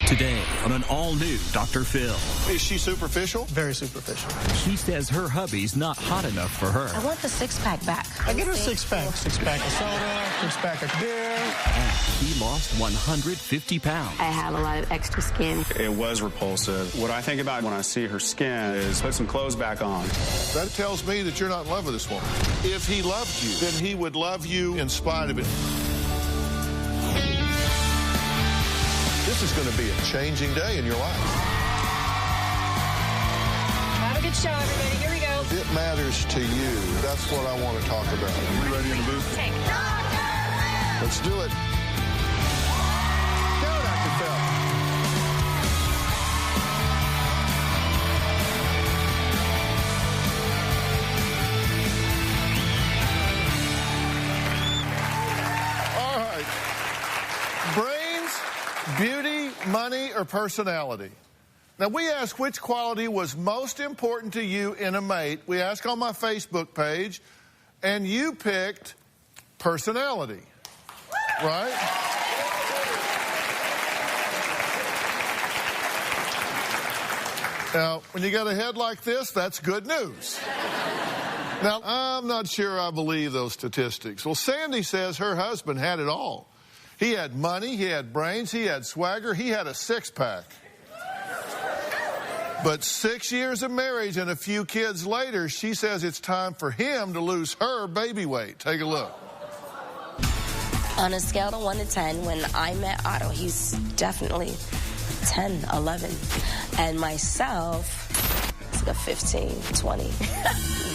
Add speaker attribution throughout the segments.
Speaker 1: Today on an all-new Dr. Phil.
Speaker 2: Is she superficial?
Speaker 3: Very superficial.
Speaker 1: She says her hubby's not hot enough for her.
Speaker 4: I want the six-pack back.
Speaker 3: I get her a six-pack. Six-pack of soda, six-pack of beer.
Speaker 1: And he lost 150 pounds.
Speaker 4: I have a lot of extra skin.
Speaker 5: It was repulsive. What I think about when I see her skin is put some clothes back on.
Speaker 2: That tells me that you're not in love with this woman. If he loved you, then he would love you in spite of it. This is going to be a changing day in your life.
Speaker 6: Have a good show, everybody. Here we go.
Speaker 2: It matters to you. That's what I want to talk about. Are we ready in the booth? Let's do it. Go, Dr. Phil. All right. Beauty, money, or personality? Now, we asked which quality was most important to you in a mate. We asked on my Facebook page, and you picked personality, right? Now, when you got a head like this, that's good news. Now, I'm not sure I believe those statistics. Well, Sandy says her husband had it all. He had money, he had brains, he had swagger, he had a six-pack. But 6 years of marriage and a few kids later, she says it's time for him to lose her baby weight. Take a look.
Speaker 4: On a scale of 1 to 10, when I met Otto, he's definitely 10, 11. And myself, it's like a 15, 20.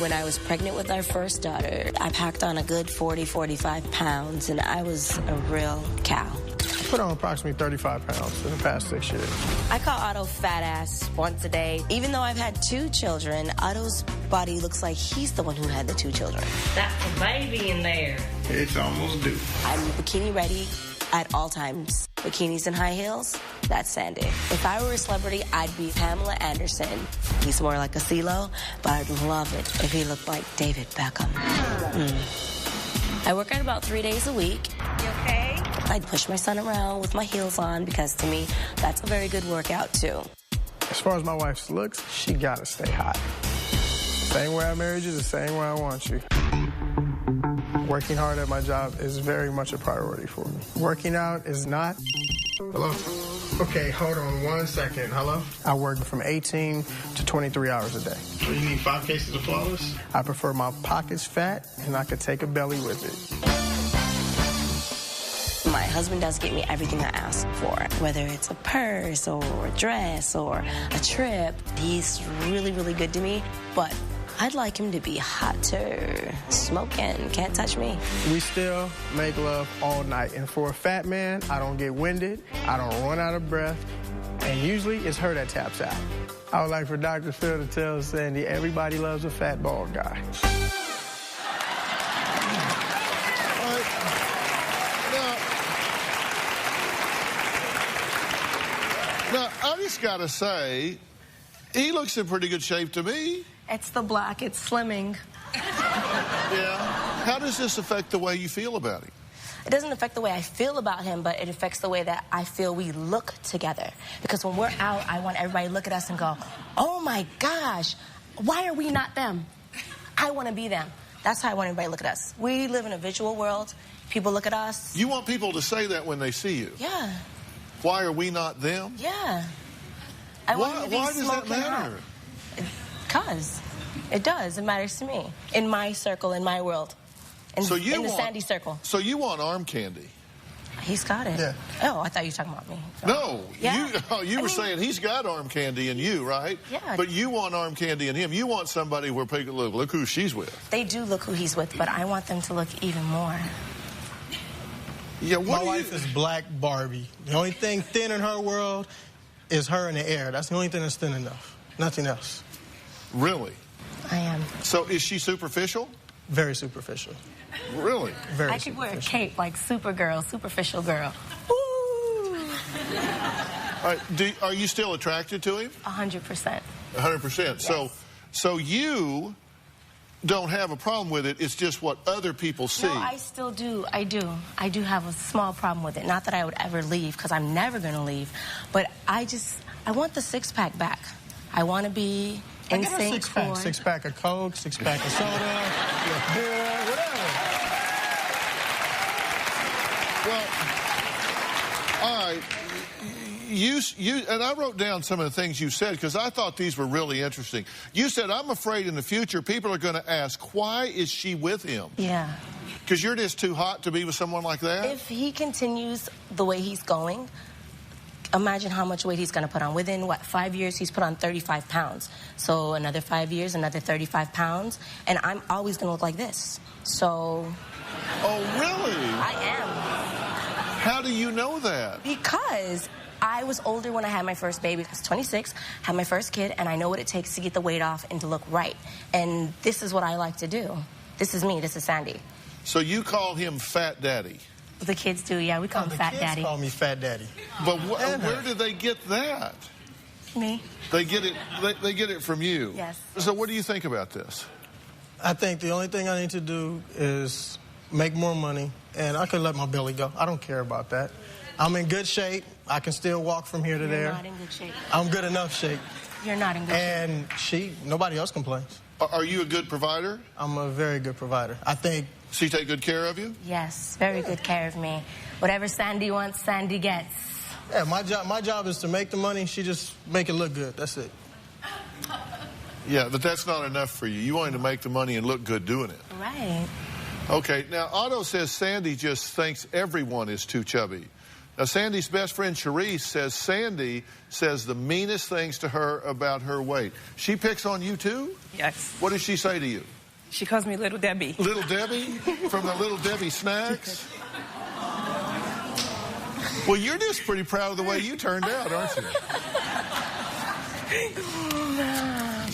Speaker 4: When I was pregnant with our first daughter, I packed on a good 40, 45 pounds, and I was a real cow.
Speaker 3: I put on approximately 35 pounds in the past 6 years.
Speaker 4: I call Otto fat ass once a day. Even though I've had 2 children, Otto's body looks like he's the one who had the 2 children.
Speaker 7: That's a baby in there.
Speaker 3: It's almost due.
Speaker 4: I'm bikini ready at all times. Bikinis and high heels, that's Sandy. If I were a celebrity, I'd be Pamela Anderson. He's more like a CeeLo, but I'd love it if he looked like David Beckham. I work out about 3 days a week.
Speaker 6: You okay?
Speaker 4: I'd push my son around with my heels on because to me, that's a very good workout too.
Speaker 3: As far as my wife's looks, she gotta stay hot. Same way I married you, the same way I want you. Working hard at my job is very much a priority for me. Working out is not. Hello? Okay, hold on 1 second. Hello? I work from 18 to 23 hours a day. You need 5 cases of flawless? I prefer my pockets fat, and I could take a belly with it.
Speaker 4: My husband does get me everything I ask for, whether it's a purse or a dress or a trip. He's really, really good to me, but I'd like him to be hotter, smoking, can't touch me.
Speaker 3: We still make love all night, and for a fat man, I don't get winded, I don't run out of breath, and usually it's her that taps out. I would like for Dr. Phil to tell Sandy everybody loves a fat, bald guy.
Speaker 2: Now, I just got to say, he looks in pretty good shape to me.
Speaker 4: It's the black, it's slimming.
Speaker 2: Yeah. How does this affect the way you feel about him?
Speaker 4: It doesn't affect the way I feel about him, but it affects the way that I feel we look together. Because when we're out, I want everybody to look at us and go, oh my gosh, why are we not them? I want to be them. That's how I want everybody to look at us. We live in a visual world. People look at us.
Speaker 2: You want people to say that when they see you?
Speaker 4: Yeah.
Speaker 2: Why are we not them?
Speaker 4: Yeah. I want them to be
Speaker 2: why does that matter?
Speaker 4: hot. Because it does. It matters to me. In my circle, in my world. In the Sandy circle.
Speaker 2: So you want arm candy?
Speaker 4: He's got it.
Speaker 3: Yeah.
Speaker 4: Oh, I thought you were talking about me. So.
Speaker 2: No.
Speaker 4: Yeah.
Speaker 2: You were saying he's got arm candy in you, right?
Speaker 4: Yeah.
Speaker 2: But you want arm candy in him. You want somebody where people look who she's with.
Speaker 4: They do look who he's with, but I want them to look even more.
Speaker 2: Yeah,
Speaker 3: My wife is Black Barbie. The only thing thin in her world is her in the air. That's the only thing that's thin enough. Nothing else.
Speaker 2: Really?
Speaker 4: I am.
Speaker 2: So is she superficial?
Speaker 3: Very superficial.
Speaker 2: Really?
Speaker 3: Very
Speaker 4: I could wear a
Speaker 3: superficial.
Speaker 4: cape like Supergirl, superficial girl. Woo!
Speaker 2: All right, are you still attracted to him?
Speaker 4: 100%.
Speaker 2: 100%.
Speaker 4: Yes.
Speaker 2: So you don't have a problem with it. It's just what other people see.
Speaker 4: No, I still do. I do have a small problem with it. Not that I would ever leave, because I'm never going to leave. But I want the six-pack back. I want to be in sync.
Speaker 3: Six-pack of Coke, six-pack of soda, beer, whatever.
Speaker 2: Well, all right. You and I wrote down some of the things you said because I thought these were really interesting. You said, I'm afraid in the future people are going to ask, why is she with him?
Speaker 4: Yeah.
Speaker 2: Because you're just too hot to be with someone like that?
Speaker 4: If he continues the way he's going, imagine how much weight he's going to put on. Within, 5 years, he's put on 35 pounds. So another 5 years, another 35 pounds. And I'm always going to look like this. So...
Speaker 2: Oh, really?
Speaker 4: I am.
Speaker 2: How do you know that?
Speaker 4: Because I was older when I had my first baby. I was 26, had my first kid, and I know what it takes to get the weight off and to look right. And this is what I like to do. This is me. This is Sandy.
Speaker 2: So you call him Fat Daddy?
Speaker 4: The kids do, yeah. We call him Fat Daddy.
Speaker 3: The kids call me Fat Daddy.
Speaker 2: But where did they get that?
Speaker 4: Me.
Speaker 2: They get it. They get it from you.
Speaker 4: Yes.
Speaker 2: So what do you think about this?
Speaker 3: I think the only thing I need to do is make more money, and I can let my belly go. I don't care about that. I'm in good shape. I can still walk from here to there.
Speaker 4: You're not in good shape.
Speaker 3: I'm good enough shape.
Speaker 4: You're not in good shape.
Speaker 3: And nobody else complains.
Speaker 2: Are you a good provider?
Speaker 3: I'm a very good provider. I think.
Speaker 2: She take good care of you?
Speaker 4: Yes, very good care of me. Whatever Sandy wants, Sandy gets.
Speaker 3: Yeah, my job is to make the money. She just make it look good. That's it.
Speaker 2: Yeah, but that's not enough for you. You want to make the money and look good doing it.
Speaker 4: Right.
Speaker 2: Okay, now Otto says Sandy just thinks everyone is too chubby. Now Sandy's best friend Cherise says Sandy says the meanest things to her about her weight. She picks on you too?
Speaker 8: Yes.
Speaker 2: What does she say to you?
Speaker 8: She calls me Little Debbie.
Speaker 2: Little Debbie? From the Little Debbie snacks? Well, you're just pretty proud of the way you turned out, aren't you?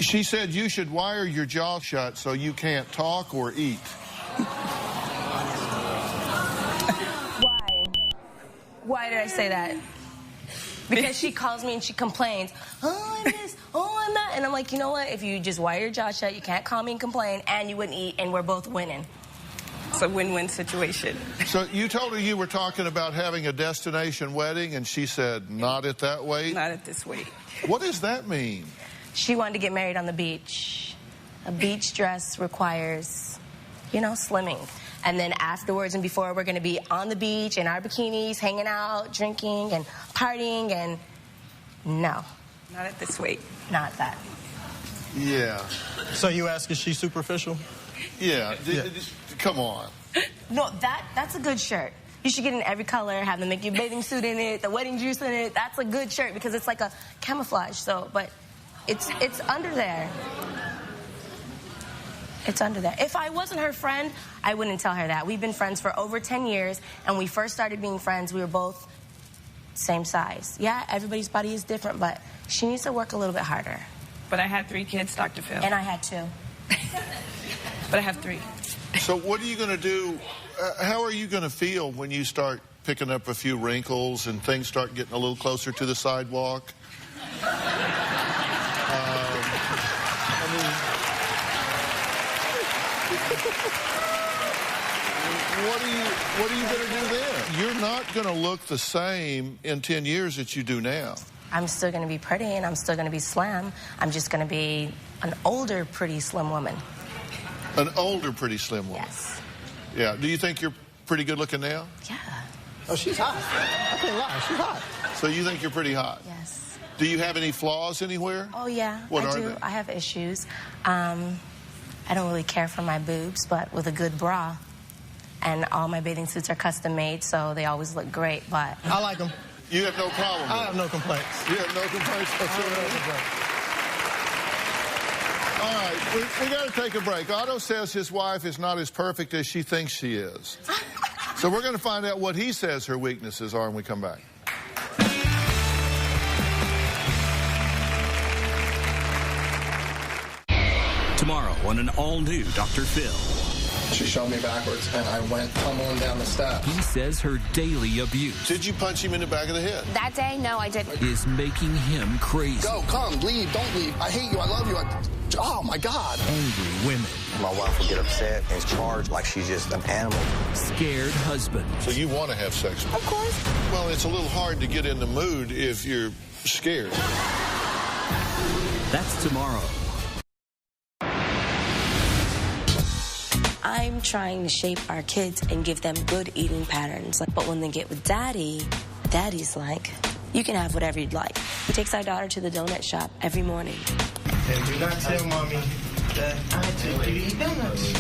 Speaker 2: She said you should wire your jaw shut so you can't talk or eat.
Speaker 4: Why did I say that? Because she calls me and she complains, oh, I'm this, oh, I'm that. And I'm like, you know what? If you just wire your jaw shut, you can't call me and complain, and you wouldn't eat, and we're both winning.
Speaker 8: It's a win-win situation.
Speaker 2: So you told her you were talking about having a destination wedding, and she said, not at that weight?
Speaker 8: Not at this weight.
Speaker 2: What does that mean?
Speaker 4: She wanted to get married on the beach. A beach dress requires, slimming. And then afterwards and before, we're going to be on the beach in our bikinis, hanging out, drinking, and partying, and no.
Speaker 8: Not at this weight.
Speaker 4: Not that.
Speaker 2: Yeah.
Speaker 3: So you ask, is she superficial?
Speaker 2: Yeah. Come on.
Speaker 4: No, that's a good shirt. You should get in every color, have them make your bathing suit in it, the wedding juice in it. That's a good shirt because it's like a camouflage. So, but it's under there. It's under there. If I wasn't her friend, I wouldn't tell her that. We've been friends for over 10 years, and when we first started being friends, we were both same size. Yeah, everybody's body is different, but she needs to work a little bit harder.
Speaker 8: But I had 3 kids, Dr. Phil.
Speaker 4: And I had 2.
Speaker 8: But I have 3.
Speaker 2: So what are you going to do? How are you going to feel when you start picking up a few wrinkles and things start getting a little closer to the sidewalk? What are you going to do then? You're not going to look the same in 10 years that you do now.
Speaker 4: I'm still going to be pretty, and I'm still going to be slim. I'm just going to be an older, pretty, slim woman.
Speaker 2: An older, pretty slim woman?
Speaker 4: Yes.
Speaker 2: Yeah. Do you think you're pretty good looking now?
Speaker 4: Yeah.
Speaker 3: Oh, she's hot. I can't lie. She's hot.
Speaker 2: So you think you're pretty hot?
Speaker 4: Yes.
Speaker 2: Do you have any flaws anywhere?
Speaker 4: Oh, yeah.
Speaker 2: What
Speaker 4: I
Speaker 2: are
Speaker 4: do.
Speaker 2: they?
Speaker 4: I have issues. I don't really care for my boobs, but with a good bra. And all my bathing suits are custom made, so they always look great, but...
Speaker 3: I like them.
Speaker 2: You have no problem with
Speaker 3: I have no complaints.
Speaker 2: You have no complaints whatsoever? All right, we got to take a break. Otto says his wife is not as perfect as she thinks she is. So we're going to find out what he says her weaknesses are when we come back.
Speaker 1: Tomorrow on an all-new Dr. Phil.
Speaker 3: She shoved me backwards, and I went tumbling down the steps.
Speaker 1: He says her daily abuse
Speaker 2: Did you punch him in the back of the head?
Speaker 6: That day, no, I didn't.
Speaker 1: is making him crazy.
Speaker 3: Go, come, leave, don't leave. I hate you, I love you. Oh, my God.
Speaker 1: Angry women.
Speaker 9: My wife will get upset and charge like she's just an animal.
Speaker 1: Scared husbands.
Speaker 2: So you want to have sex with him?
Speaker 3: Of course.
Speaker 2: Well, it's a little hard to get in the mood if you're scared.
Speaker 1: That's tomorrow.
Speaker 4: I'm trying to shape our kids and give them good eating patterns. But when they get with Daddy, Daddy's like, you can have whatever you'd like. He takes our daughter to the donut shop every morning.
Speaker 3: And do not tell Mommy that I take you to eat donuts.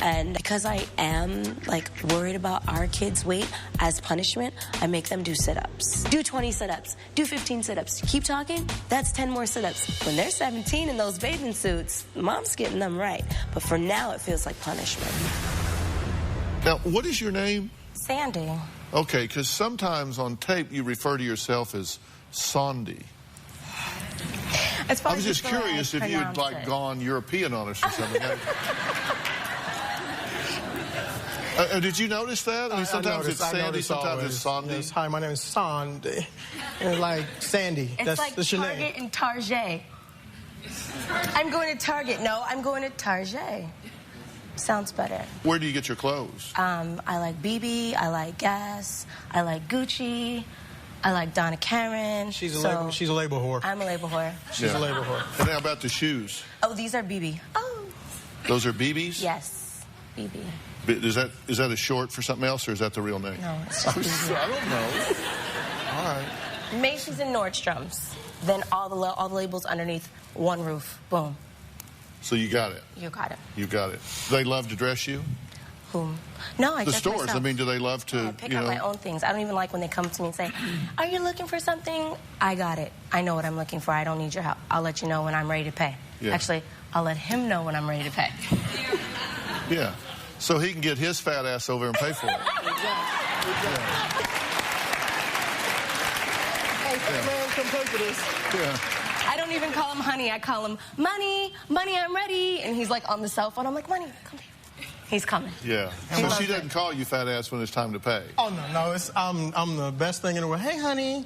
Speaker 4: And because I am, like, worried about our kids' weight, as punishment, I make them do sit-ups. Do 20 sit-ups. Do 15 sit-ups. Keep talking, that's 10 more sit-ups. When they're 17 in those bathing suits, Mom's getting them right. But for now, it feels like punishment.
Speaker 2: Now, what is your name?
Speaker 4: Sandy.
Speaker 2: Okay, because sometimes on tape you refer to yourself as Sandy. I was just curious if you had, like, gone European on us or something. Did you notice that? I mean, sometimes it's Sandy, sometimes it's Sandy.
Speaker 3: Yes, hi, my name is Sandy. And like Sandy.
Speaker 4: It's like
Speaker 3: that's your
Speaker 4: Target
Speaker 3: name.
Speaker 4: and Target. I'm going to Target. No, I'm going to Target. Sounds better.
Speaker 2: Where do you get your clothes?
Speaker 4: I like Bhabie. I like Guess. I like Gucci. I like Donna Karan.
Speaker 3: She's a label whore.
Speaker 4: I'm a label whore.
Speaker 3: She's a label whore.
Speaker 2: And how about the shoes?
Speaker 4: Oh, these are Bhabie. Oh.
Speaker 2: Those are Bhabies?
Speaker 4: Yes, Bhabie.
Speaker 2: Is that a short for something else, or is that the real name?
Speaker 4: No, it's just Bhabie.
Speaker 2: I don't know. All right.
Speaker 4: Macy's and Nordstrom's. Then all the labels underneath one roof. Boom.
Speaker 2: So you got it.
Speaker 4: You got it.
Speaker 2: You got it. They love to dress you?
Speaker 4: Whom? No, I
Speaker 2: The
Speaker 4: dress
Speaker 2: stores.
Speaker 4: myself.
Speaker 2: I mean, do they love to?
Speaker 4: I pick out my own things. I don't even like when they come to me and say, "Are you looking for something?" I got it. I know what I'm looking for. I don't need your help. I'll let you know when I'm ready to pay.
Speaker 2: Yeah.
Speaker 4: Actually, I'll let him know when I'm ready to pay.
Speaker 2: Yeah. So he can get his fat ass over and pay for it.
Speaker 3: Hey, man, come pay for this.
Speaker 2: Yeah.
Speaker 4: I don't even call him honey. I call him money. Money, I'm ready. And he's like on the cell phone. I'm like, money, come here. He's coming.
Speaker 2: Yeah. So she doesn't call you fat ass when it's time to pay.
Speaker 3: Oh, no. I'm the best thing in the world. Hey, honey.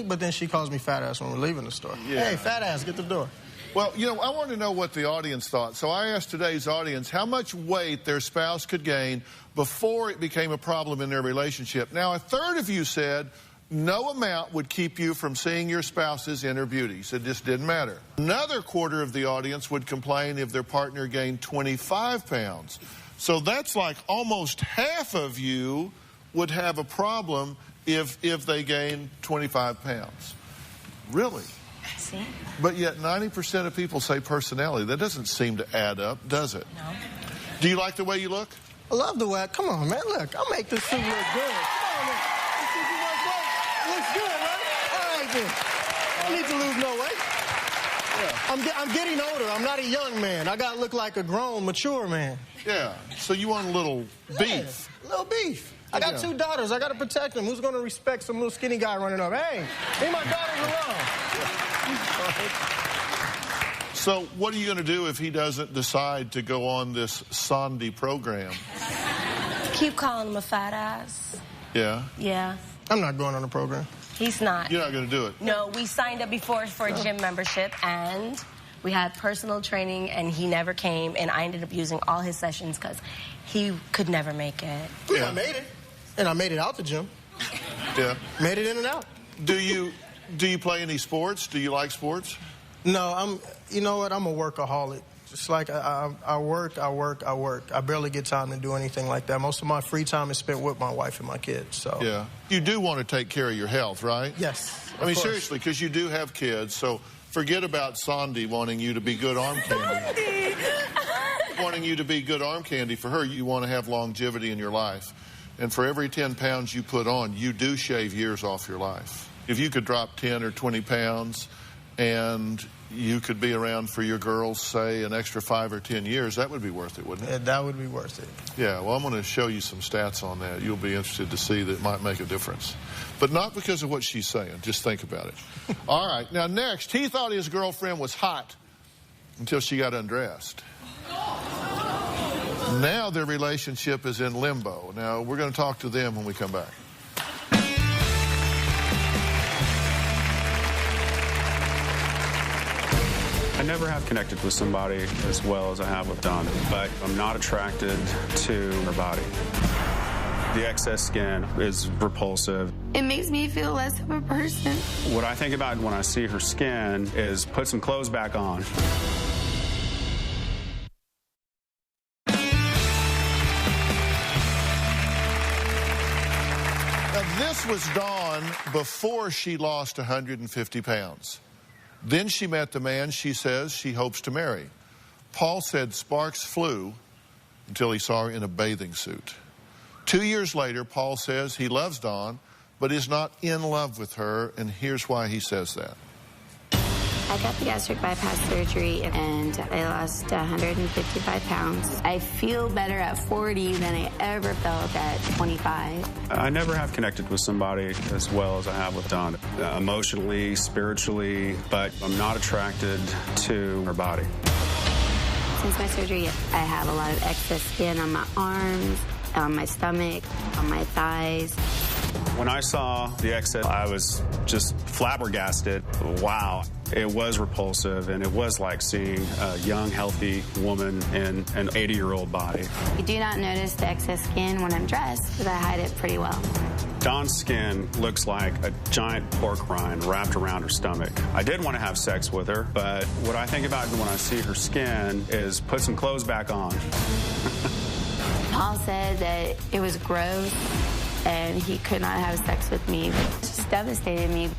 Speaker 3: But then she calls me fat ass when we're leaving the store.
Speaker 2: Yeah.
Speaker 3: Hey, fat ass, get the door.
Speaker 2: Well, you know, I want to know what the audience thought. So I asked today's audience how much weight their spouse could gain before it became a problem in their relationship. Now, a third of you said no amount would keep you from seeing your spouse's inner beauty. So it just didn't matter. Another quarter of the audience would complain if their partner gained 25 pounds. So that's like almost half of you would have a problem if they gained 25 pounds. Really?
Speaker 4: See?
Speaker 2: But yet 90% of people say personality. That doesn't seem to add up, does it?
Speaker 4: No.
Speaker 2: Do you like the way you look?
Speaker 3: I love the way. Come on, man. Look, I'll make this suit look good. Come on, man. This suit looks good, right? All right, then. I need to lose no weight. Yeah. I'm getting older. I'm not a young man. I got to look like a grown, mature man.
Speaker 2: Yeah. So you want a little beef.
Speaker 3: Yeah, a little beef. I got 2 daughters. I got to protect them. Who's going to respect some little skinny guy running up? Hey, leave my daughters alone.
Speaker 2: So what are you going to do if he doesn't decide to go on this Sandy program?
Speaker 4: Keep calling him a fat ass.
Speaker 2: Yeah?
Speaker 4: Yeah.
Speaker 3: I'm not going on the program.
Speaker 4: He's not.
Speaker 2: You're not going to do it?
Speaker 4: No, we signed up before for a gym membership, and we had personal training, and he never came, and I ended up using all his sessions because he could never make it.
Speaker 3: Yeah. I made it. And I made it out the gym.
Speaker 2: Yeah.
Speaker 3: Made it in and out.
Speaker 2: Do you play any sports? Do you like sports?
Speaker 3: No, you know what? I'm a workaholic. Just like I work. I barely get time to do anything like that. Most of my free time is spent with my wife and my kids. So
Speaker 2: yeah. You do want to take care of your health, right?
Speaker 3: Yes.
Speaker 2: I mean, seriously, because you do have kids, so forget about Sandy wanting you to be good arm candy. Wanting you to be good arm candy for her, you want to have longevity in your life. And for every 10 pounds you put on, you do shave years off your life. If you could drop 10 or 20 pounds and you could be around for your girls, say, an extra 5 or 10 years, that would be worth it, wouldn't it?
Speaker 3: Yeah, that would be worth it.
Speaker 2: Yeah, well, I'm going to show you some stats on that. You'll be interested to see that it might make a difference. But not because of what she's saying. Just think about it. All right, now next, he thought his girlfriend was hot until she got undressed. Now their relationship is in limbo. Now, we're going to talk to them when we come back.
Speaker 5: I never have connected with somebody as well as I have with Dawn, but I'm not attracted to her body. The excess skin is repulsive.
Speaker 10: It makes me feel less of a person.
Speaker 5: What I think about when I see her skin is put some clothes back on.
Speaker 2: Now, this was Dawn before she lost 150 pounds. Then she met the man she says she hopes to marry. Paul said sparks flew until he saw her in a bathing suit. 2 years later, Paul says he loves Dawn, but is not in love with her, and here's why he says that.
Speaker 10: I got the gastric bypass surgery, and I lost 155 pounds. I feel better at 40 than I ever felt at 25.
Speaker 5: I never have connected with somebody as well as I have with Dawn, emotionally, spiritually, but I'm not attracted to her body.
Speaker 10: Since my surgery, I have a lot of excess skin on my arms, on my stomach, on my thighs.
Speaker 5: When I saw the excess, I was just flabbergasted. Wow. It was repulsive, and it was like seeing a young, healthy woman in an 80-year-old body.
Speaker 10: You do not notice the excess skin when I'm dressed, because I hide it pretty well.
Speaker 5: Dawn's skin looks like a giant pork rind wrapped around her stomach. I did want to have sex with her, but what I think about when I see her skin is put some clothes back on.
Speaker 10: Paul said that it was gross and he could not have sex with me. It just devastated me.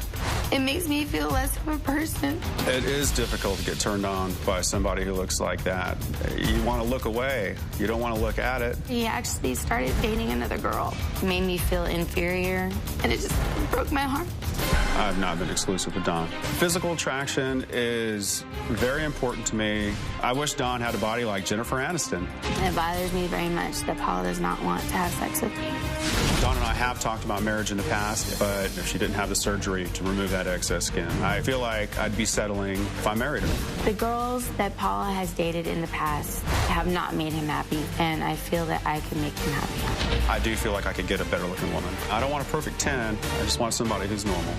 Speaker 10: It makes me feel less of a person.
Speaker 5: It is difficult to get turned on by somebody who looks like that. You want to look away. You don't want to look at it.
Speaker 10: He actually started dating another girl. It made me feel inferior, and it just broke my heart.
Speaker 5: I've not been exclusive with Dawn. Physical attraction is very important to me. I wish Dawn had a body like Jennifer Aniston.
Speaker 10: It bothers me very much that Paul does not want to have sex with me.
Speaker 5: Dawn and I have talked about marriage in the past, but if she didn't have the surgery to remove that excess skin, I feel like I'd be settling if I married her.
Speaker 10: The girls that Paul has dated in the past have not made him happy, and I feel that I can make him happy.
Speaker 5: I do feel like I could get a better looking woman. I don't want a perfect 10, I just want somebody who's normal.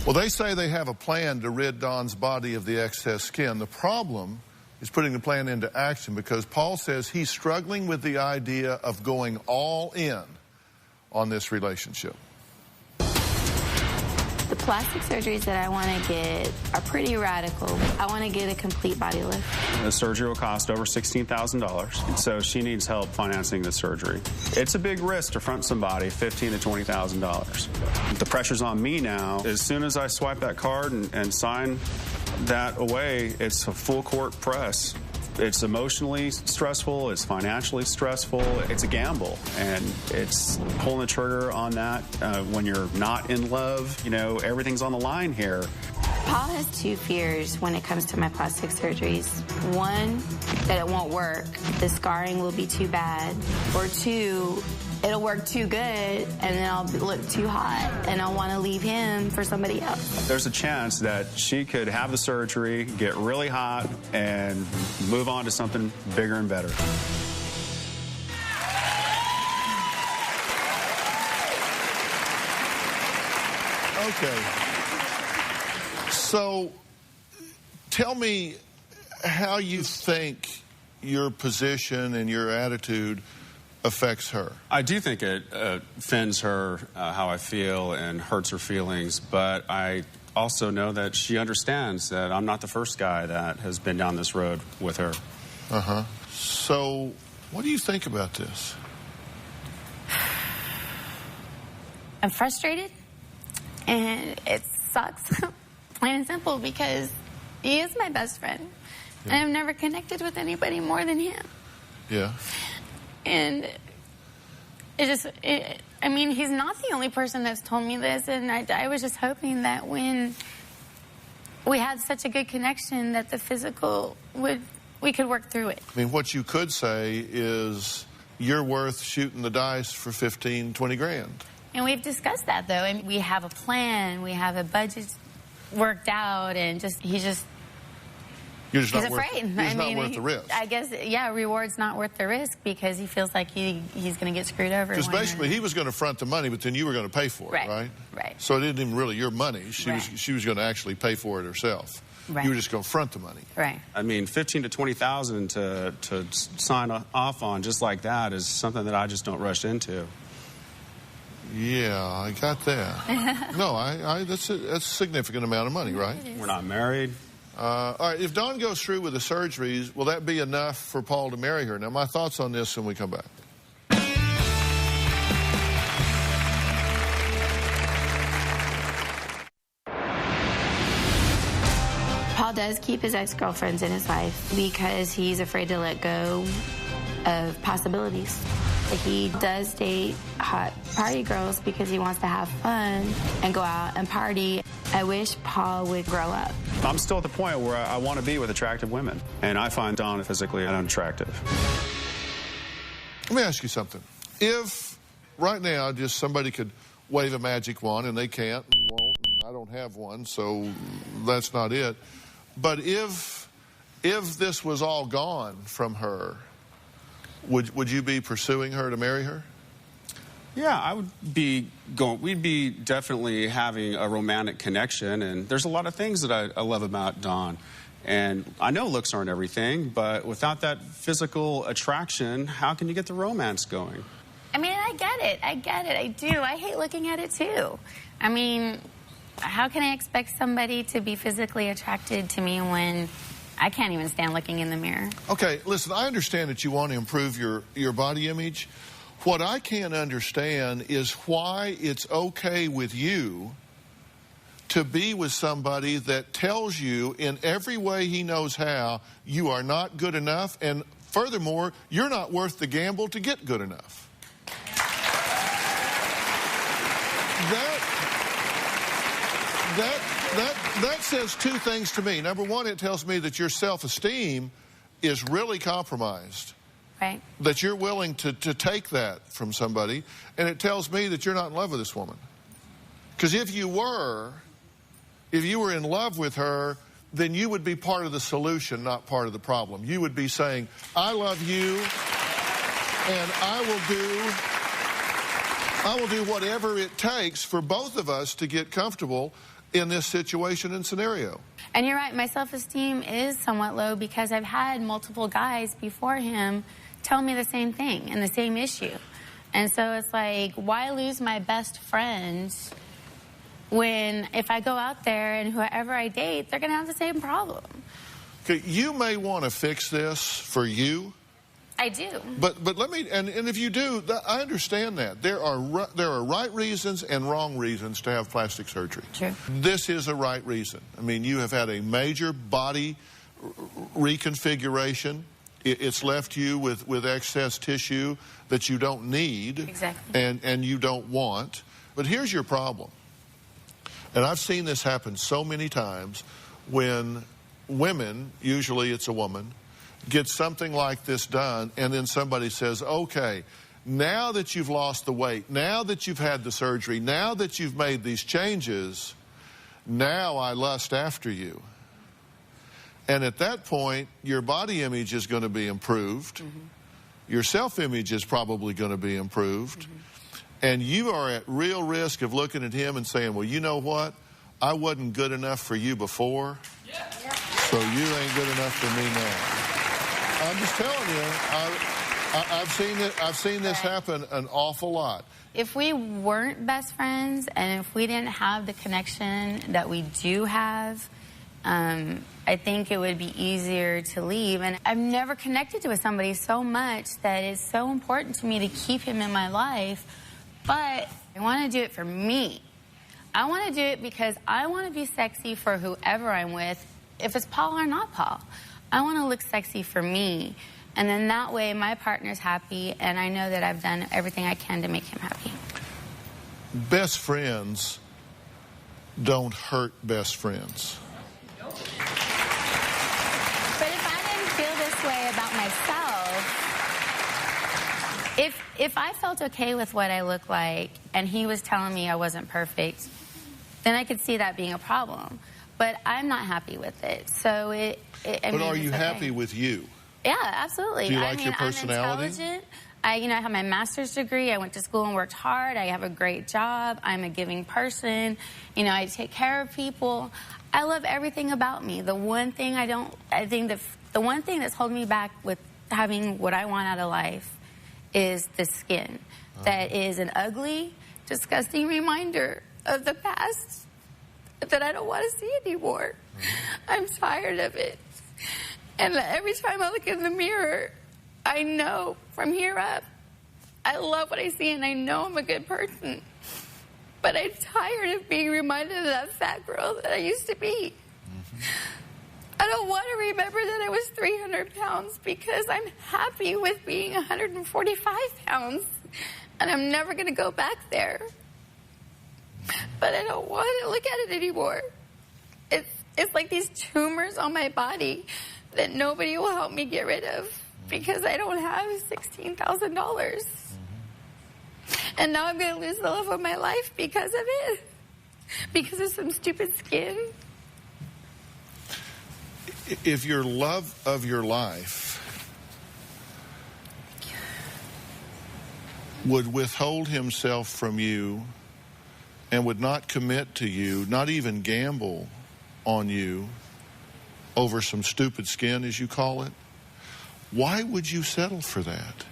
Speaker 2: Well, they say they have a plan to rid Dawn's body of the excess skin. The problem is putting the plan into action, because Paul says he's struggling with the idea of going all in on this relationship.
Speaker 10: The plastic surgeries that I want to get are pretty radical. I want to get a complete body lift.
Speaker 5: The surgery will cost over $16,000, so she needs help financing the surgery. It's a big risk to front somebody $15,000 to $20,000. The pressure's on me now. As soon as I swipe that card and sign that away, it's a full court press. It's emotionally stressful, it's financially stressful, it's a gamble, and it's pulling the trigger on that when you're not in love. You know, everything's on the line here.
Speaker 10: Paul has two fears when it comes to my plastic surgeries. One, that it won't work, the scarring will be too bad, or two, it'll work too good, and then I'll look too hot, and I'll want to leave him for somebody else.
Speaker 5: There's a chance that she could have the surgery, get really hot, and move on to something bigger and better.
Speaker 2: Okay. So, tell me how you think your position and your attitude affects her.
Speaker 5: I do think it offends her how I feel and hurts her feelings, but I also know that she understands that I'm not the first guy that has been down this road with her.
Speaker 2: Uh-huh. So, what do you think about this?
Speaker 10: I'm frustrated, and it sucks, plain and simple, because he is my best friend, and I've never connected with anybody more than him.
Speaker 2: Yeah.
Speaker 10: And I mean, he's not the only person that's told me this, and I was just hoping that when we had such a good connection that the physical we could work through it.
Speaker 2: I mean, what you could say is you're worth shooting the dice for 15, 20 grand.
Speaker 10: And we've discussed that, though, and we have a plan, we have a budget worked out, and he
Speaker 2: You're just
Speaker 10: He's
Speaker 2: not
Speaker 10: afraid.
Speaker 2: Worth, not worth the risk.
Speaker 10: I guess, yeah, reward's not worth the risk because he feels like he's going to get screwed over.
Speaker 2: Because basically he was going to front the money, but then you were going to pay for it, right?
Speaker 10: Right.
Speaker 2: So it isn't even really your money. She was going to actually pay for it herself.
Speaker 10: Right.
Speaker 2: You were just going to front the money.
Speaker 10: Right.
Speaker 5: I mean, $15,000 to $20,000 to sign off on just like that is something that I just don't rush into.
Speaker 2: Yeah, I got that. No, that's a significant amount of money, right?
Speaker 5: We're not married.
Speaker 2: All right, if Dawn goes through with the surgeries, will that be enough for Paul to marry her? Now, my thoughts on this when we come back.
Speaker 10: Paul does keep his ex-girlfriends in his life because he's afraid to let go of possibilities. He does date hot party girls because he wants to have fun and go out and party. I wish Paul would grow up.
Speaker 5: I'm still at the point where I want to be with attractive women, and I find Dawn physically unattractive.
Speaker 2: Let me ask you something. If right now just somebody could wave a magic wand, and they can't and won't, and I don't have one, so that's not it. But if this was all gone from her, would you be pursuing her to marry her?
Speaker 5: Yeah, I would be going. We'd be definitely having a romantic connection, and there's a lot of things that I love about Dawn. And I know looks aren't everything, but without that physical attraction, how can you get the romance going?
Speaker 10: I mean, I get it. I do. I hate looking at it, too. I mean, how can I expect somebody to be physically attracted to me when I can't even stand looking in the mirror?
Speaker 2: Okay, listen, I understand that you want to improve your body image. What I can't understand is why it's okay with you to be with somebody that tells you in every way he knows how you are not good enough, and furthermore, you're not worth the gamble to get good enough. That says two things to me. Number one, it tells me that your self-esteem is really compromised.
Speaker 10: Right.
Speaker 2: That you're willing to take that from somebody, and it tells me that you're not in love with this woman. Because if you were in love with her, then you would be part of the solution, not part of the problem. You would be saying, I love you, and I will do whatever it takes for both of us to get comfortable in this situation and scenario.
Speaker 10: And you're right, my self-esteem is somewhat low because I've had multiple guys before him tell me the same thing and the same issue. And so it's like, why lose my best friends when if I go out there and whoever I date, they're going to have the same problem?
Speaker 2: Okay, you may want to fix this for you.
Speaker 10: I do.
Speaker 2: But let me, and if you do, I understand that. There are right reasons and wrong reasons to have plastic surgery.
Speaker 10: True.
Speaker 2: This is a right reason. I mean, you have had a major body reconfiguration. It's left you with excess tissue that you don't need.
Speaker 10: Exactly.
Speaker 2: And you don't want. But here's your problem. And I've seen this happen so many times when women, usually it's a woman, get something like this done, and then somebody says, okay, now that you've lost the weight, now that you've had the surgery, now that you've made these changes, now I lust after you. And at that point, your body image is going to be improved. Mm-hmm. Your self-image is probably going to be improved. Mm-hmm. And you are at real risk of looking at him and saying, well, you know what? I wasn't good enough for you before, so you ain't good enough for me now. I'm just telling you, I've seen this happen an awful lot.
Speaker 10: If we weren't best friends and if we didn't have the connection that we do have, I think it would be easier to leave. And I've never connected with somebody so much that it's so important to me to keep him in my life. But I want to do it for me. I want to do it because I want to be sexy for whoever I'm with, if it's Paul or not Paul. I want to look sexy for me. And then that way my partner's happy, and I know that I've done everything I can to make him happy.
Speaker 2: Best friends don't hurt best friends.
Speaker 10: But if I didn't feel this way about myself, if I felt okay with what I look like and he was telling me I wasn't perfect, then I could see that being a problem. but I'm not happy with it. So
Speaker 2: But are you happy with you?
Speaker 10: Yeah, absolutely.
Speaker 2: Do you like your personality?
Speaker 10: I'm intelligent. I have my master's degree. I went to school and worked hard. I have a great job. I'm a giving person. I take care of people. I love everything about me. The one thing the one thing that's holding me back with having what I want out of life is the skin. That is an ugly, disgusting reminder of the past that I don't want to see anymore. I'm tired of it. And every time I look in the mirror, I know from here up, I love what I see and I know I'm a good person. But I'm tired of being reminded of that fat girl that I used to be. I don't want to remember that I was 300 pounds because I'm happy with being 145 pounds. And I'm never going to go back there. But I don't want to look at it anymore. It's like these tumors on my body that nobody will help me get rid of because I don't have $16,000. And now I'm going to lose the love of my life because of it. Because of some stupid skin.
Speaker 2: If your love of your life would withhold himself from you and would not commit to you, not even gamble on you over some stupid skin, as you call it, why would you settle for that?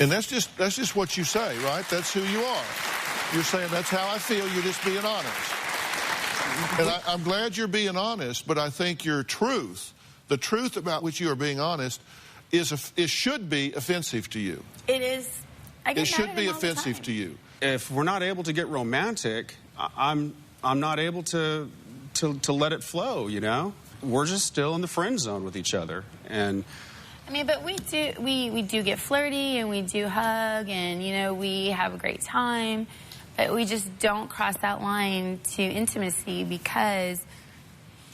Speaker 2: And that's just what you say, right? That's who you are. You're saying, that's how I feel. You're just being honest. And I'm glad you're being honest, but I think your truth, the truth about which you are being honest, it should be offensive to you.
Speaker 10: It is.
Speaker 2: It should be offensive to you.
Speaker 5: If we're not able to get romantic, I'm not able to let it flow, We're just still in the friend zone with each other. And
Speaker 10: but we do get flirty and we do hug and, we have a great time. But we just don't cross that line to intimacy because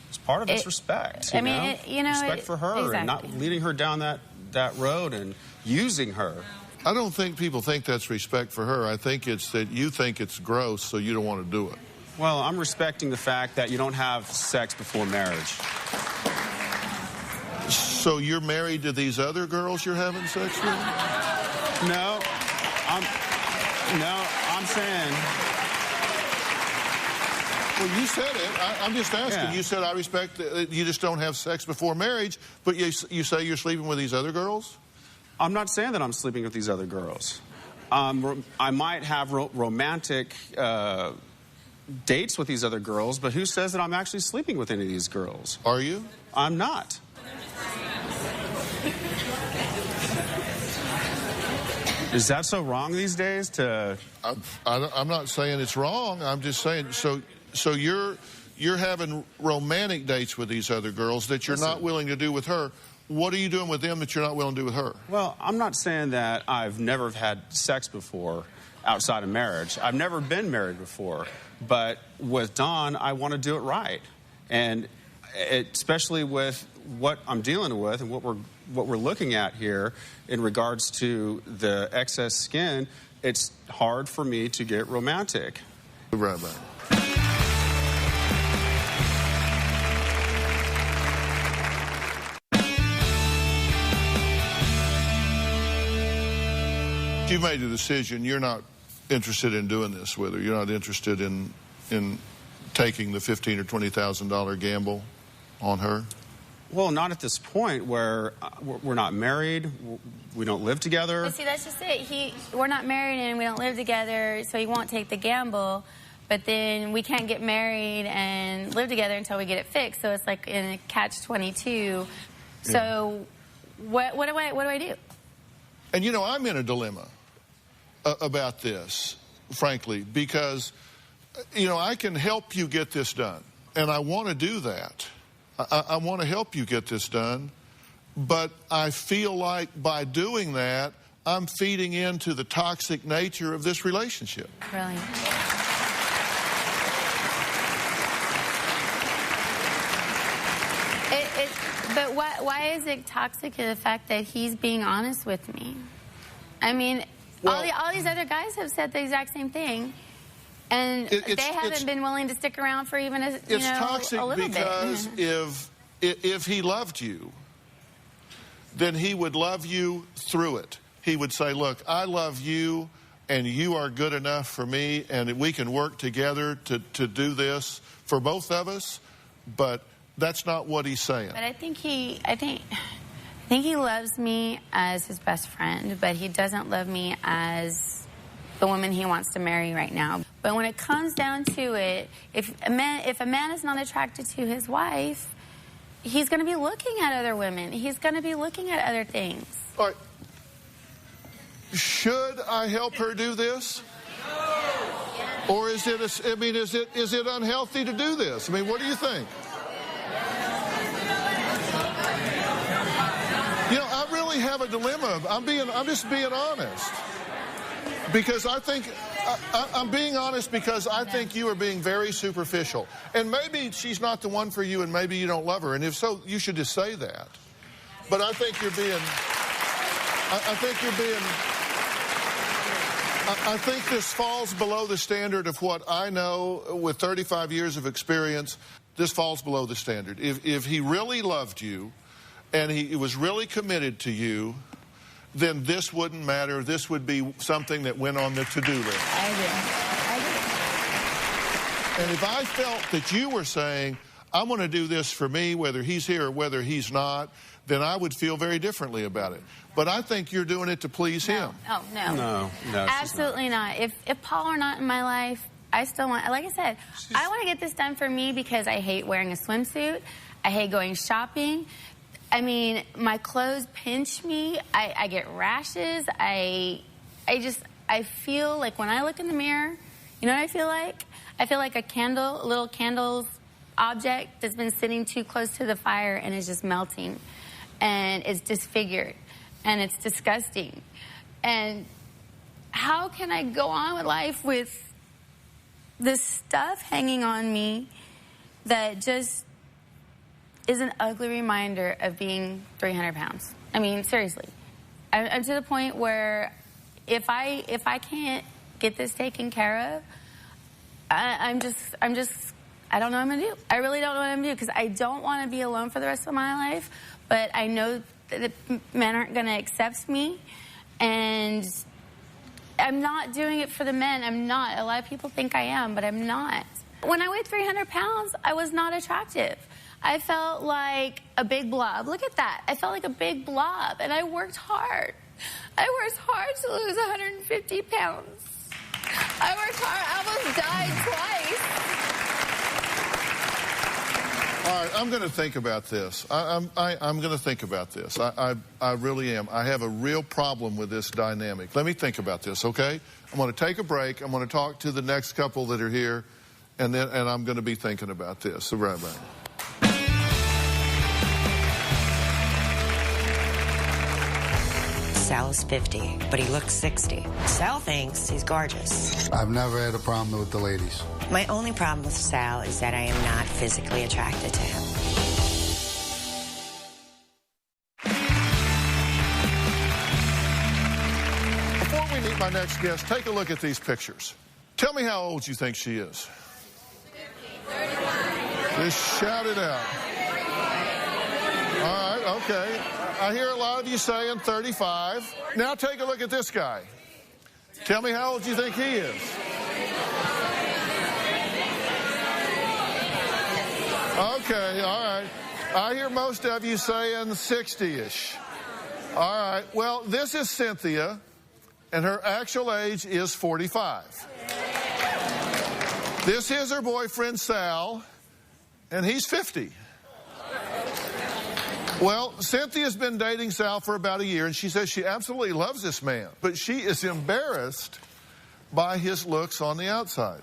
Speaker 5: it's part of it's respect. Respect for her
Speaker 10: exactly.
Speaker 5: And not leading her down that road and using her.
Speaker 2: I don't think people think that's respect for her. I think it's that you think it's gross, so you don't want to do it.
Speaker 5: Well, I'm respecting the fact that you don't have sex before marriage.
Speaker 2: So you're married to these other girls you're having sex with?
Speaker 5: No, I'm saying.
Speaker 2: Well, you said it. I'm just asking. Yeah. You said I respect that you just don't have sex before marriage, but you say you're sleeping with these other girls?
Speaker 5: I'm not saying that I'm sleeping with these other girls. I might have romantic dates with these other girls, but who says that I'm actually sleeping with any of these girls?
Speaker 2: Are you?
Speaker 5: I'm not. Is that so wrong these days?
Speaker 2: I'm not saying it's wrong. I'm just saying, so you're having romantic dates with these other girls that you're not willing to do with her. What are you doing with them that you're not willing to do with her?
Speaker 5: Well, I'm not saying that I've never had sex before outside of marriage. I've never been married before. But with Dawn, I want to do it right. And especially with what I'm dealing with and what we're looking at here in regards to the excess skin, it's hard for me to get romantic.
Speaker 2: Right back. You made a decision. You're not interested in doing this with her. You're not interested in taking the $15,000 or $20,000 gamble on her.
Speaker 5: Well, not at this point where we're not married. We don't live together.
Speaker 10: But see, that's just it. We're not married and we don't live together, so he won't take the gamble. But then we can't get married and live together until we get it fixed. So it's like in a catch-22. So what do I do?
Speaker 2: And I'm in a dilemma about this, frankly, because I can help you get this done, and I want to do that. I want to help you get this done, but I feel like by doing that, I'm feeding into the toxic nature of this relationship.
Speaker 10: Really? But why is it toxic in the fact that he's being honest with me? I mean, all these other guys have said the exact same thing. And they haven't been willing to stick around for even a little bit.
Speaker 2: It's toxic because if he loved you, then he would love you through it. He would say, look, I love you, and you are good enough for me, and we can work together to do this for both of us, but that's not what he's saying.
Speaker 10: But I think he loves me as his best friend, but he doesn't love me as the woman he wants to marry right now. But when it comes down to it, if a man is not attracted to his wife, he's going to be looking at other women. He's going to be looking at other things.
Speaker 2: All right. Should I help her do this? Or is it, is it unhealthy to do this? I mean, what do you think? You know, I really have a dilemma. I'm just being honest. Because I think, I'm being honest because I think you are being very superficial. And maybe she's not the one for you and maybe you don't love her. And if so, you should just say that. But I think you're being, I think this falls below the standard of what I know with 35 years of experience. This falls below the standard. If he really loved you and he was really committed to you, then this wouldn't matter. This would be something that went on the to-do list.
Speaker 10: I agree.
Speaker 2: And if I felt that you were saying, I'm going to do this for me, whether he's here or whether he's not, then I would feel very differently about it. But I think you're doing it to please him.
Speaker 10: Oh, no.
Speaker 5: No,
Speaker 10: absolutely not. If Paul were not in my life, I still want, like I said, I want to get this done for me because I hate wearing a swimsuit. I hate going shopping. I mean, my clothes pinch me. I get rashes. I feel like when I look in the mirror, you know what I feel like? I feel like a little candle's object that's been sitting too close to the fire and is just melting. And it's disfigured. And it's disgusting. And how can I go on with life with this stuff hanging on me that just is an ugly reminder of being 300 pounds. I mean, seriously. I'm to the point where if I can't get this taken care of, I don't know what I'm going to do. I really don't know what I'm going to do because I don't want to be alone for the rest of my life, but I know that men aren't going to accept me, and I'm not doing it for the men. I'm not. A lot of people think I am, but I'm not. When I weighed 300 pounds, I was not attractive. I felt like a big blob. Look at that. I felt like a big blob, and I worked hard. I worked hard to lose 150 pounds. I worked hard. I almost died twice.
Speaker 2: All right, I'm going to think about this. I'm going to think about this. I really am. I have a real problem with this dynamic. Let me think about this, okay? I'm going to take a break. I'm going to talk to the next couple that are here, and I'm going to be thinking about this. So right back.
Speaker 11: Sal is 50, but he looks 60. Sal thinks he's gorgeous.
Speaker 12: I've never had a problem with the ladies.
Speaker 11: My only problem with Sal is that I am not physically attracted to him.
Speaker 2: Before we meet my next guest, take a look at these pictures. Tell me how old you think she is. 35. Just shout it out. All right, okay. I hear a lot of you saying 35. Now take a look at this guy. Tell me how old you think he is. Okay, all right. I hear most of you saying 60-ish. All right, well, this is Cynthia, and her actual age is 45. This is her boyfriend, Sal, and he's 50. Well, Cynthia's been dating Sal for about a year, and she says she absolutely loves this man, but she is embarrassed by his looks on the outside.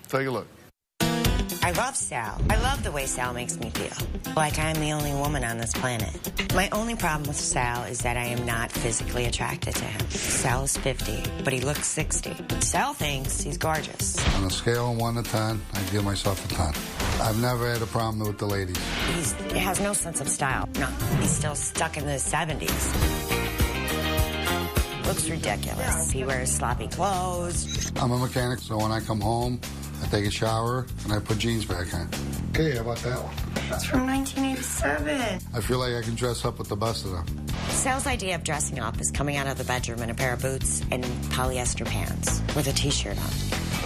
Speaker 2: Take a look.
Speaker 11: I love Sal. I love the way Sal makes me feel. Like I'm the only woman on this planet. My only problem with Sal is that I am not physically attracted to him. Sal is 50, but he looks 60. Sal thinks he's gorgeous.
Speaker 12: On a scale of 1 to 10, I'd give myself a 10. I've never had a problem with the ladies.
Speaker 11: He has no sense of style. No, he's still stuck in the 70s. looks ridiculous. He wears sloppy clothes.
Speaker 12: I'm a mechanic, so when I come home, I take a shower and I put jeans back on. Okay, how about that one?
Speaker 11: That's from 1987.
Speaker 12: I feel like I can dress up with the best of them.
Speaker 11: Sal's idea of dressing up is coming out of the bedroom in a pair of boots and polyester pants with a t-shirt on.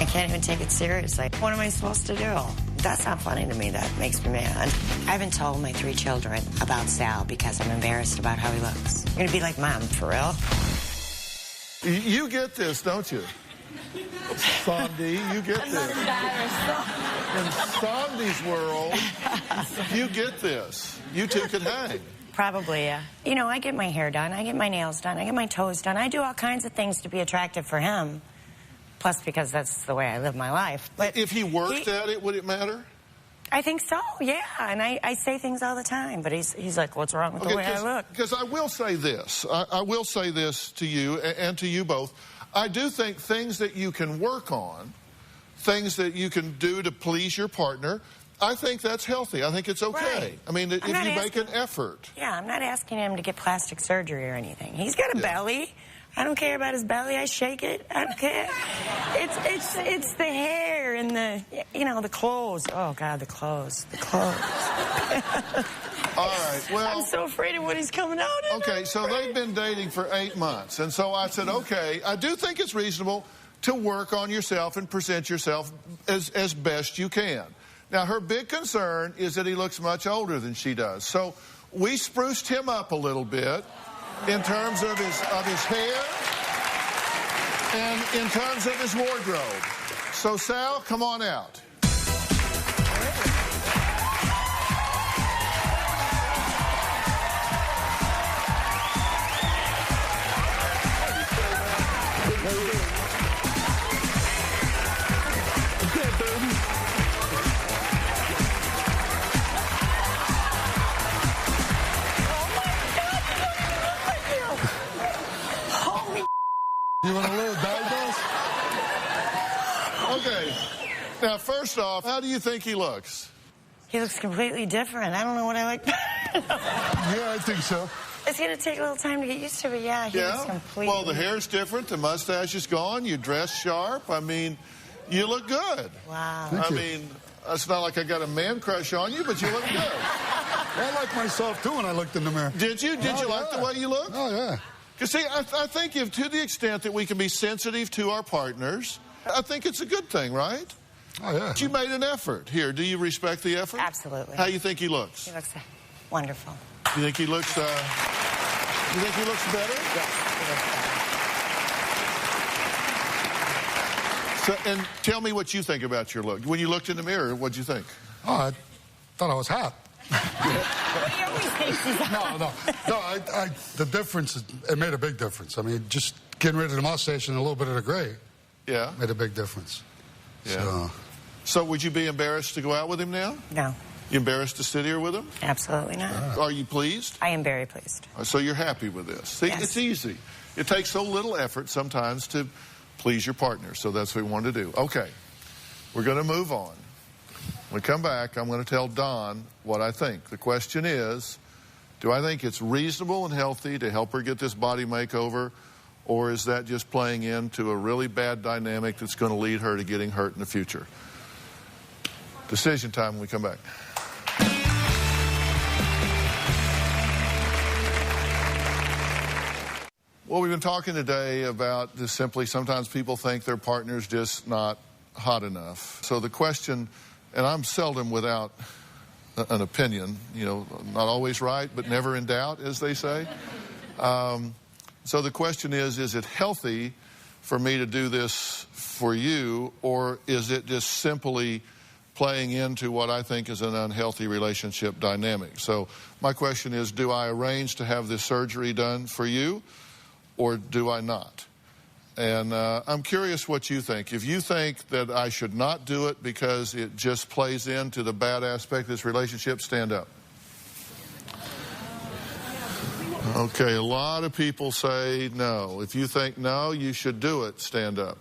Speaker 11: I can't even take it seriously. What am I supposed to do? That's not funny to me. That makes me mad. I haven't told my 3 children about Sal because I'm embarrassed about how he looks. I'm gonna be like, Mom, for real?
Speaker 2: You get this, don't you? Sandy, you get this. In Sandy's world, you get this. You two could hang.
Speaker 11: Probably, yeah. You know, I get my hair done, I get my nails done, I get my toes done. I do all kinds of things to be attractive for him. Plus, because that's the way I live my life. But
Speaker 2: if he worked at it, would it matter?
Speaker 11: I think so, yeah. And I say things all the time, but he's like, what's wrong with the way I look?
Speaker 2: Because I will say this. I will say this to you and to you both. I do think things that you can work on, things that you can do to please your partner, I think that's healthy. I think it's okay.
Speaker 11: Right.
Speaker 2: I mean, if you make an effort.
Speaker 11: Yeah, I'm not asking him to get plastic surgery or anything. He's got a belly. I don't care about his belly. I shake it. I don't care. It's the hair and the, you know, the clothes. Oh, God, the clothes. The clothes.
Speaker 2: All right, well...
Speaker 11: I'm so afraid of what he's coming out in.
Speaker 2: Okay, so they've been dating for 8 months. And so I said, okay, I do think it's reasonable to work on yourself and present yourself as best you can. Now, her big concern is that he looks much older than she does. So we spruced him up a little bit in terms of his hair and in terms of his wardrobe. So, Sal, come on out.
Speaker 12: You want a little dive?
Speaker 2: Okay. Now, first off, how do you think he looks?
Speaker 11: He looks completely different. I don't know what I like.
Speaker 2: Yeah, I think so.
Speaker 11: It's going to take a little time to get used to, but yeah, he looks completely...
Speaker 2: Well, the hair's different. The mustache is gone. You dress sharp. I mean, you look good.
Speaker 11: Wow.
Speaker 2: I mean, it's not like I got a man crush on you, but you look good.
Speaker 12: I like myself, too, when I looked in the mirror.
Speaker 2: Did you? Did you like the way you look?
Speaker 12: Oh, yeah.
Speaker 2: Because, see, I think if to the extent that we can be sensitive to our partners, I think it's a good thing, right?
Speaker 12: Oh, yeah.
Speaker 2: But you made an effort. Here, do you respect the effort?
Speaker 11: Absolutely.
Speaker 2: How do you think he looks?
Speaker 11: He looks wonderful.
Speaker 2: You think he looks, better?
Speaker 11: Yes, he looks better.
Speaker 2: So, and tell me what you think about your look. When you looked in the mirror, what'd you think?
Speaker 12: Oh, I thought I was hot.
Speaker 11: He always thinks he's hot.
Speaker 12: No, the difference, it made a big difference. I mean, just getting rid of the mustache and a little bit of the gray made a big difference.
Speaker 2: Yeah. So would you be embarrassed to go out with him now?
Speaker 11: No.
Speaker 2: You embarrassed to sit here with him?
Speaker 11: Absolutely not.
Speaker 2: Are you pleased?
Speaker 11: I am very pleased.
Speaker 2: So you're happy with this? See, it's easy. It takes so little effort sometimes to please your partner, so that's what we want to do. Okay, we're going to move on. When we come back, I'm going to tell Don what I think. The question is, do I think it's reasonable and healthy to help her get this body makeover, or is that just playing into a really bad dynamic that's going to lead her to getting hurt in the future? Decision time when we come back. Well, we've been talking today about just simply sometimes people think their partner's just not hot enough. So the question, and I'm seldom without an opinion, you know, not always right, but never in doubt, as they say. So the question is it healthy for me to do this for you, or is it just simply playing into what I think is an unhealthy relationship dynamic? So my question is, do I arrange to have this surgery done for you, or do I not? And I'm curious what you think. If you think that I should not do it because it just plays into the bad aspect of this relationship, stand up. Okay, a lot of people say no. If you think no, you should do it, stand up.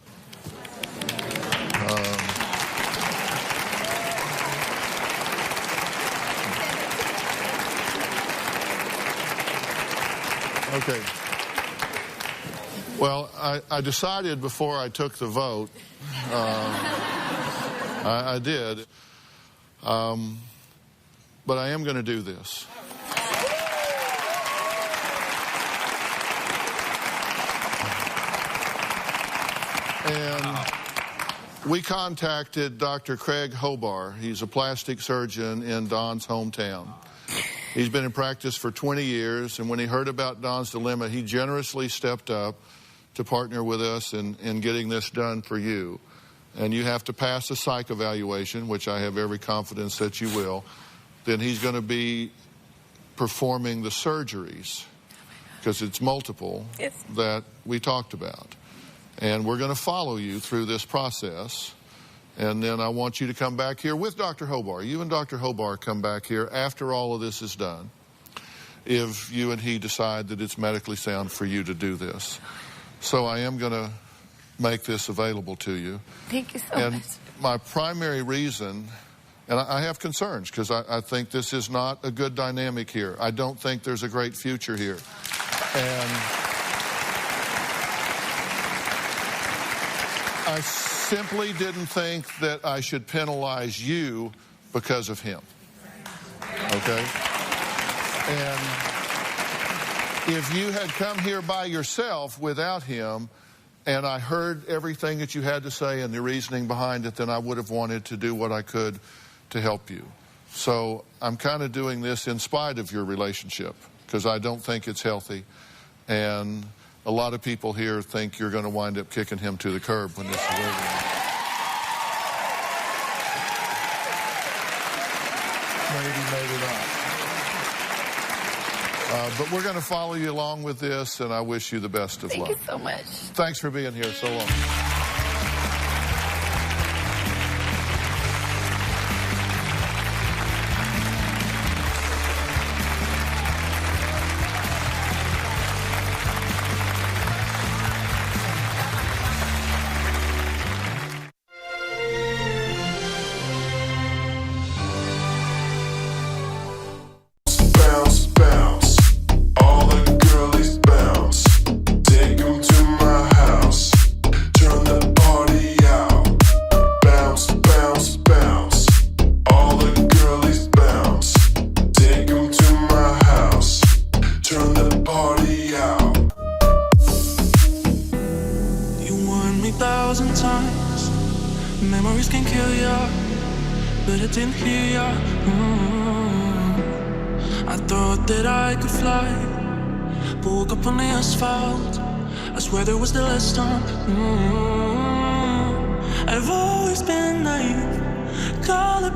Speaker 2: Okay. Well, I decided before I took the vote, I did, but I am going to do this. And we contacted Dr. Craig Hobar. He's a plastic surgeon in Don's hometown. He's been in practice for 20 years, and when he heard about Don's dilemma, he generously stepped up to partner with us in getting this done for you. And you have to pass a psych evaluation, which I have every confidence that you will. Then he's going to be performing the surgeries, because it's multiple, that we talked about. And we're going to follow you through this process. And then I want you to come back here with Dr. Hobar. You and Dr. Hobar come back here after all of this is done, if you and he decide that it's medically sound for you to do this. So I am going to make this available to you.
Speaker 8: Thank you so
Speaker 2: and
Speaker 8: much.
Speaker 2: My primary reason, and I have concerns, because I think this is not a good dynamic here. I don't think there's a great future here. And I simply didn't think that I should penalize you because of him. Okay? And if you had come here by yourself without him, and I heard everything that you had to say and the reasoning behind it, then I would have wanted to do what I could to help you. So I'm kind of doing this in spite of your relationship, because I don't think it's healthy. And a lot of people here think you're going to wind up kicking him to the curb when this is over. Maybe not. But we're going to follow you along with this, and I wish you the best of luck.
Speaker 8: Thank you so much.
Speaker 2: Thanks for being here so long.
Speaker 13: Memories can kill ya, but I didn't hear ya. I thought that I could fly, but woke up on the asphalt. I swear there was the last time. I've always been naive. Call it